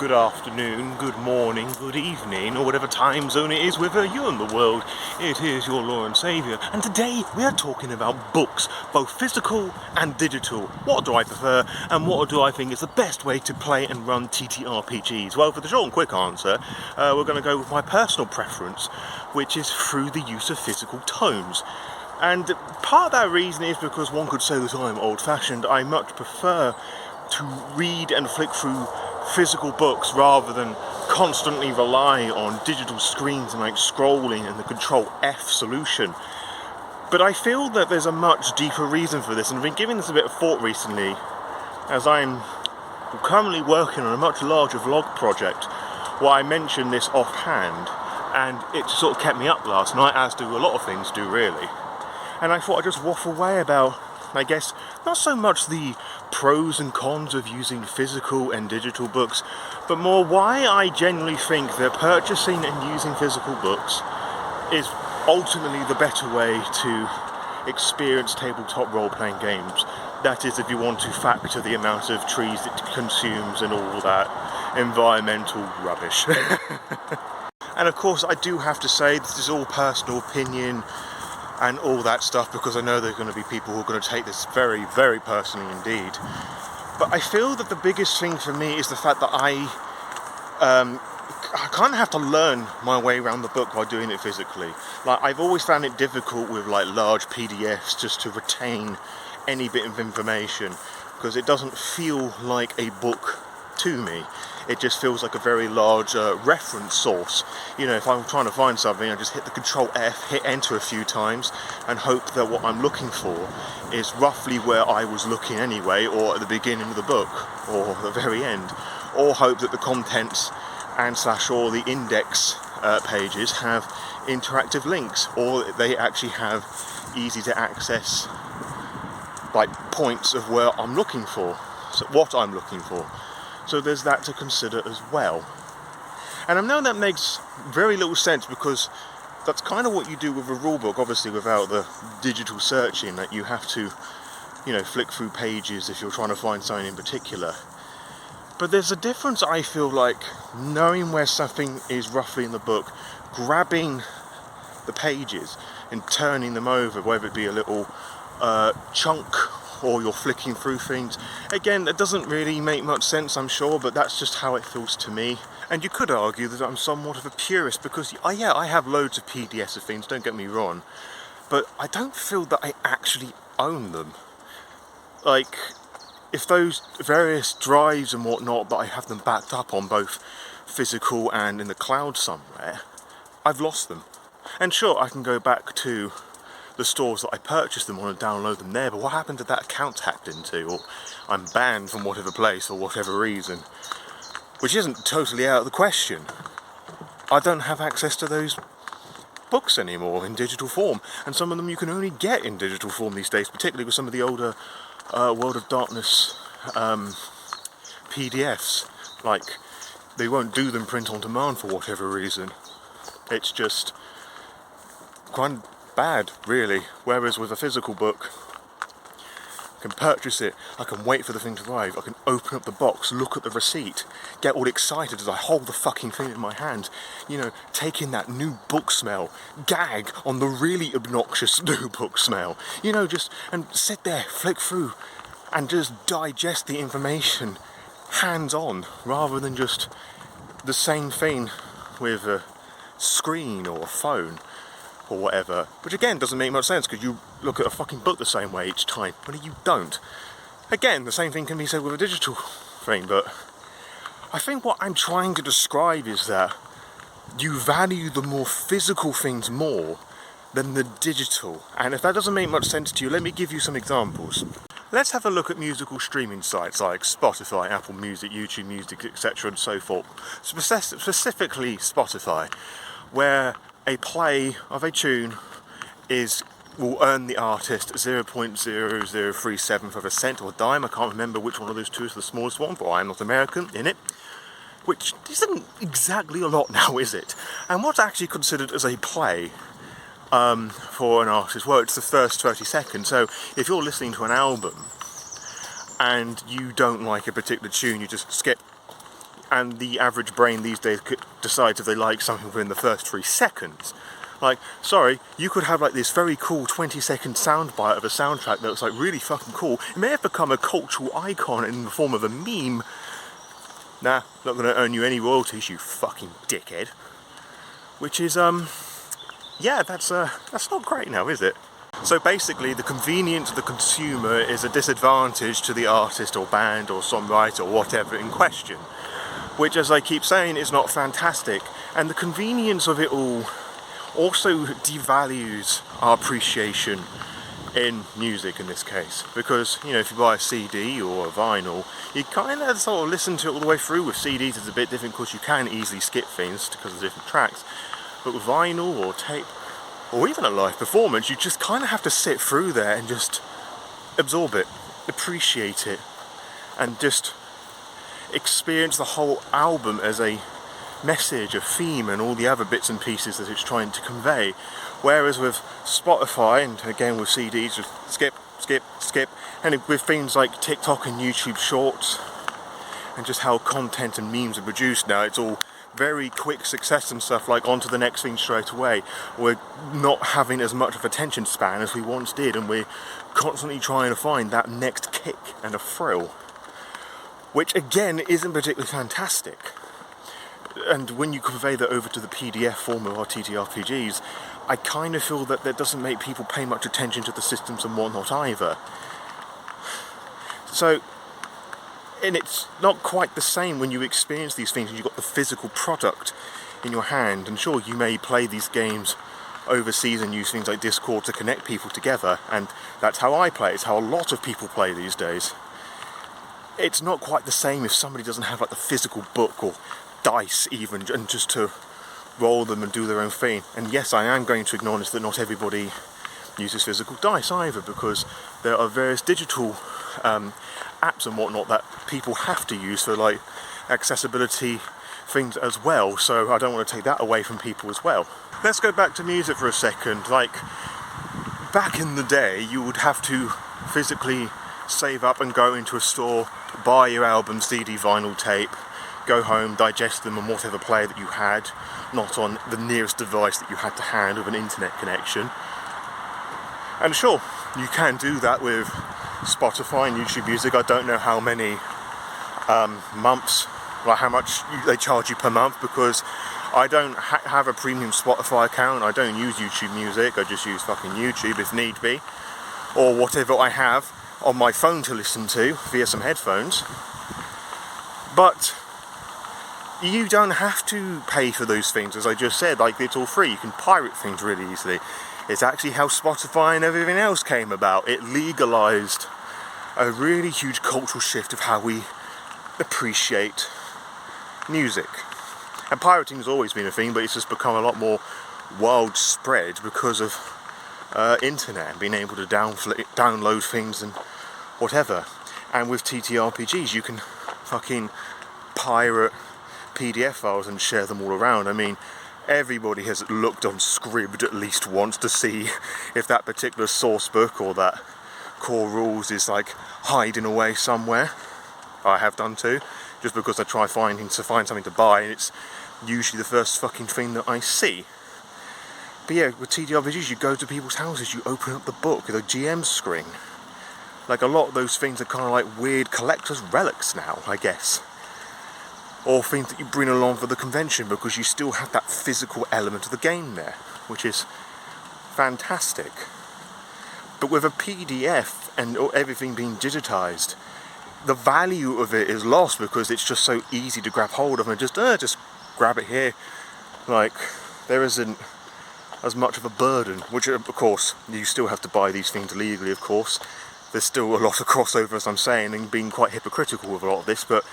good afternoon, good morning, good evening, or whatever time zone it is whether you're in the world. It is your Lore Saviour, and today we are talking about books, both physical and digital. What do I prefer, and what do I think is the best way to play and run TTRPGs? Well, for the short and quick answer, we're going to go with my personal preference, which is through the use of physical tomes. And part of that reason is because one could say that I'm old-fashioned. I much prefer to read and flick through physical books rather than constantly rely on digital screens and like scrolling and the Control F solution. But I feel that there's a much deeper reason for this, and I've been giving this a bit of thought recently as I'm currently working on a much larger vlog project where I mentioned this offhand, and it sort of kept me up last night, as do a lot of things do really. And I thought I'd just waffle away about, I guess, not so much the pros and cons of using physical and digital books, but more why I generally think that purchasing and using physical books is ultimately the better way to experience tabletop role-playing games. That is, if you want to factor the amount of trees it consumes and all that environmental rubbish. And of course, I do have to say, this is all personal opinion and all that stuff, because I know there are going to be people who are going to take this very, very personally indeed. But I feel that the biggest thing for me is the fact that I kind of have to learn my way around the book while doing it physically. Like, I've always found it difficult with like large PDFs just to retain any bit of information, because it doesn't feel like a book to me. It just feels like a very large reference source. You know, if I'm trying to find something, I just hit the Control F, hit enter a few times, and hope that what I'm looking for is roughly where I was looking anyway, or at the beginning of the book, or the very end. Or hope that the contents and / or the index pages have interactive links, or they actually have easy to access like points of where I'm looking for, so what I'm looking for. So there's that to consider as well. And I know that makes very little sense, because that's kind of what you do with a rulebook, obviously without the digital searching, that you have to, you know, flick through pages if you're trying to find something in particular. But there's a difference, I feel like, knowing where something is roughly in the book, grabbing the pages and turning them over, whether it be a little chunk or you're flicking through things. Again, that doesn't really make much sense, I'm sure, but that's just how it feels to me. And you could argue that I'm somewhat of a purist, because yeah, I have loads of PDFs of things, don't get me wrong, but I don't feel that I actually own them. Like, if those various drives and whatnot, that I have them backed up on both physical and in the cloud somewhere, I've lost them. And sure, I can go back to the stores that I purchased them on and download them there, but what happened to that account hacked into, or I'm banned from whatever place or whatever reason, which isn't totally out of the question. I don't have access to those books anymore in digital form, and some of them you can only get in digital form these days, particularly with some of the older World of Darkness PDFs. Like, they won't do them print on demand for whatever reason. It's just kind of bad, really. Whereas with a physical book, I can purchase it, I can wait for the thing to arrive, I can open up the box, look at the receipt, get all excited as I hold the fucking thing in my hand, you know, take in that new book smell, gag on the really obnoxious new book smell, you know, just, and sit there, flick through, and just digest the information hands-on, rather than just the same thing with a screen or a phone or whatever, which again doesn't make much sense, because you look at a fucking book the same way each time, but you don't. Again, the same thing can be said with a digital thing, but I think what I'm trying to describe is that you value the more physical things more than the digital. And if that doesn't make much sense to you, let me give you some examples. Let's have a look at musical streaming sites like Spotify, Apple Music, YouTube Music, etc. and so forth. Specifically Spotify, where a play of a tune will earn the artist 0.0037 of a cent or a dime. I can't remember which one of those two is the smallest one, but I'm not American in it. Which isn't exactly a lot now, is it? And what's actually considered as a play for an artist? Well, it's the first 30 seconds. So if you're listening to an album and you don't like a particular tune, you just skip and the average brain these days decides if they like something within the first 3 seconds. Like, sorry, you could have like this very cool 20-second soundbite of a soundtrack that looks like really fucking cool. It may have become a cultural icon in the form of a meme. Nah, not gonna earn you any royalties, you fucking dickhead. Which is, yeah, that's not great now, is it? So basically, the convenience of the consumer is a disadvantage to the artist or band or songwriter or whatever in question. Which, as I keep saying, is not fantastic. And the convenience of it all also devalues our appreciation in music in this case, because, you know, if you buy a CD or a vinyl, you kind of sort of listen to it all the way through. With CDs it's a bit different because you can easily skip things because of different tracks, but with vinyl or tape or even a live performance, you just kind of have to sit through there and just absorb it, appreciate it, and just experience the whole album as a message, a theme, and all the other bits and pieces that it's trying to convey. Whereas with Spotify, and again with CDs, just skip, skip, skip, and with things like TikTok and YouTube Shorts, and just how content and memes are produced now, it's all very quick success and stuff, like on to the next thing straight away. We're not having as much of attention span as we once did, and we're constantly trying to find that next kick and a thrill, which again isn't particularly fantastic. And when you convey that over to the PDF form of our TTRPGs, I kind of feel that doesn't make people pay much attention to the systems and whatnot either. So, and it's not quite the same when you experience these things and you've got the physical product in your hand. And sure, you may play these games overseas and use things like Discord to connect people together, and that's how I play. It's how a lot of people play these days. It's not quite the same if somebody doesn't have like the physical book or dice even, and just to roll them and do their own thing. And yes, I am going to acknowledge that not everybody uses physical dice either, because there are various digital apps and whatnot that people have to use for like accessibility things as well, so I don't want to take that away from people as well. Let's go back to music for a second. Like, back in the day, you would have to physically save up and go into a store, buy your album, CD, vinyl, tape, go home, digest them on whatever player that you had, not on the nearest device that you had to hand with an internet connection. And sure, you can do that with Spotify and YouTube Music. I don't know how many months, like how much they charge you per month, because I don't have a premium Spotify account. I don't use YouTube Music. I just use fucking YouTube if need be, or whatever I have on my phone to listen to via some headphones. But you don't have to pay for those things, as I just said. Like, it's all free. You can pirate things really easily. It's actually how Spotify and everything else came about. It legalized a really huge cultural shift of how we appreciate music. And pirating has always been a thing, but it's just become a lot more widespread because of internet, being able to download things and whatever. And with TTRPGs, you can fucking pirate PDF files and share them all around. I mean, everybody has looked on Scribd at least once to see if that particular source book or that core rules is like hiding away somewhere. I have done too, just because I try to find something to buy, and it's usually the first fucking thing that I see. But yeah, with TTRPGs, you go to people's houses, you open up the book, the GM screen. Like, a lot of those things are kind of like weird collector's relics now, I guess. Or things that you bring along for the convention, because you still have that physical element of the game there, which is fantastic. But with a PDF and everything being digitized, the value of it is lost, because it's just so easy to grab hold of and just grab it here. Like, there isn't as much of a burden, which of course you still have to buy these things legally, of course. There's still a lot of crossover, as I'm saying, and being quite hypocritical with a lot of this, but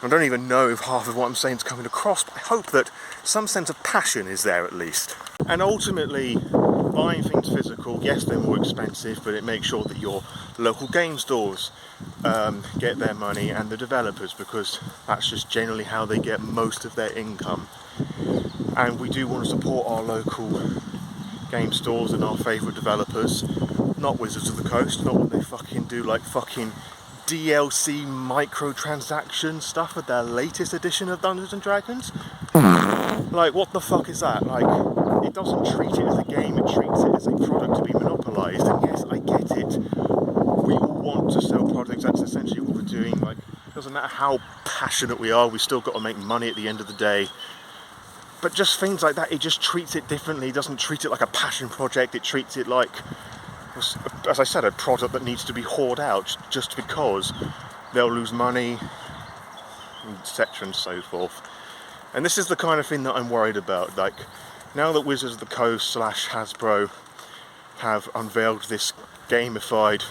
I don't even know if half of what I'm saying is coming across, but I hope that some sense of passion is there at least. And ultimately, buying things physical, yes, they're more expensive, but it makes sure that your local game stores get their money, and the developers, because that's just generally how they get most of their income. And we do want to support our local game stores and our favourite developers, not Wizards of the Coast, not what they fucking do, like fucking DLC microtransaction stuff with their latest edition of Dungeons and Dragons. Like, what the fuck is that? Like, it doesn't treat it as a game, it treats it as a product to be monopolised. And yes, I get it. We all want to sell products, that's essentially what we're doing. Like, it doesn't matter how passionate we are, we still got to make money at the end of the day. But just things like that, it just treats it differently. It doesn't treat it like a passion project, it treats it like, as I said, a product that needs to be hoarded out just because they'll lose money, etc. and so forth. And this is the kind of thing that I'm worried about. Like, now that Wizards of the Coast / Hasbro have unveiled this gamified,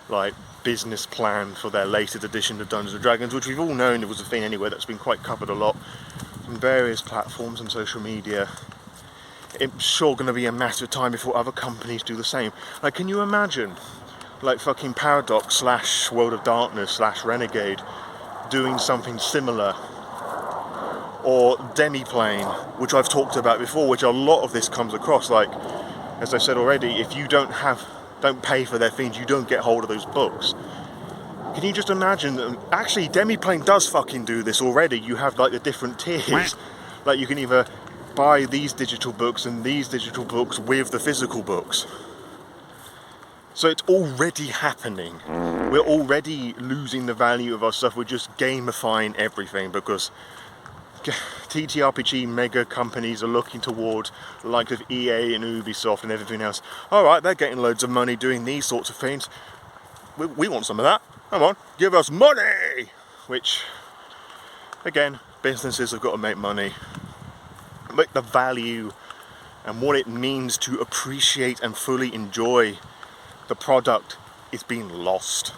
like, business plan for their latest edition of Dungeons & Dragons, which we've all known it was a thing anyway, that's been quite covered a lot on various platforms and social media. It's sure going to be a matter of time before other companies do the same. Like, can you imagine, like, fucking Paradox / World of Darkness / Renegade doing something similar? Or Demiplane, which I've talked about before, which a lot of this comes across. Like, as I said already, if you don't pay for their things, you don't get hold of those books. Can you just imagine? Actually, Demiplane does fucking do this already. You have, like, the different tiers. Like, you can either buy these digital books and these digital books with the physical books. So it's already happening. We're already losing the value of our stuff. We're just gamifying everything because TTRPG mega companies are looking toward the likes of EA and Ubisoft and everything else. Alright, they're getting loads of money doing these sorts of things. We want some of that. Come on, give us money! Which, again, businesses have got to make money. But the value and what it means to appreciate and fully enjoy the product is being lost.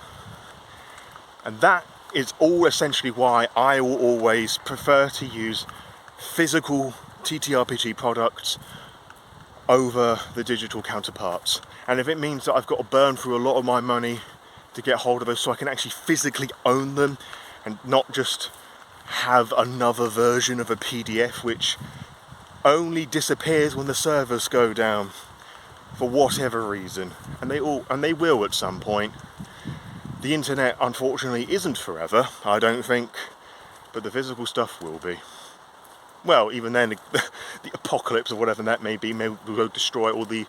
And that is all essentially why I will always prefer to use physical TTRPG products over the digital counterparts. And if it means that I've got to burn through a lot of my money to get hold of those so I can actually physically own them and not just have another version of a PDF which only disappears when the servers go down for whatever reason, and they will at some point. The internet, unfortunately, isn't forever, I don't think, but the physical stuff will be. Well, even then, the apocalypse or whatever that may be will destroy all the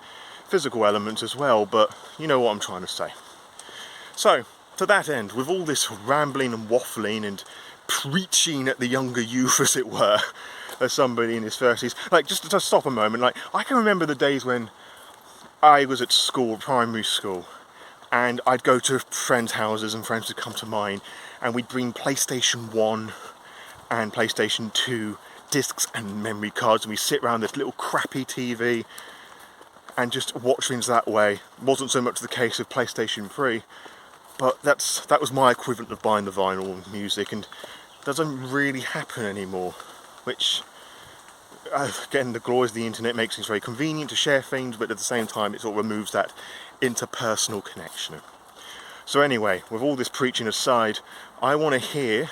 physical elements as well, but you know what I'm trying to say. So, to that end, with all this rambling and waffling and preaching at the younger youth, as it were, as somebody in his 30s, like, just to stop a moment, like, I can remember the days when I was at school, primary school, and I'd go to friends' houses and friends would come to mine, and we'd bring PlayStation 1 and PlayStation 2 discs and memory cards, and we'd sit around this little crappy TV and just watch things that way. It wasn't so much the case with PlayStation 3, but that was my equivalent of buying the vinyl music, and it doesn't really happen anymore, which, again, the glories of the internet makes things very convenient to share things, but at the same time it sort of removes that interpersonal connection. So anyway, with all this preaching aside, I want to hear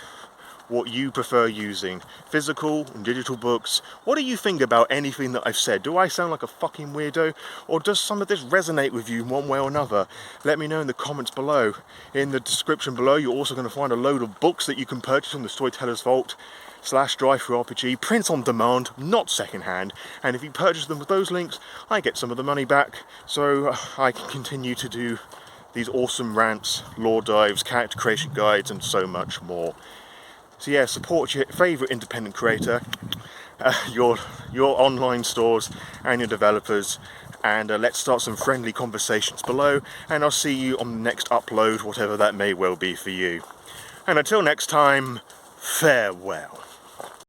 what you prefer using. Physical and digital books. What do you think about anything that I've said? Do I sound like a fucking weirdo? Or does some of this resonate with you one way or another? Let me know in the comments below. In the description below, you're also going to find a load of books that you can purchase from the Storyteller's Vault /DriveThruRPG, prints on demand, not secondhand, and if you purchase them with those links, I get some of the money back, so I can continue to do these awesome rants, lore dives, character creation guides, and so much more. So yeah, support your favourite independent creator, your online stores and your developers, and let's start some friendly conversations below, and I'll see you on the next upload, whatever that may well be for you. And until next time, farewell.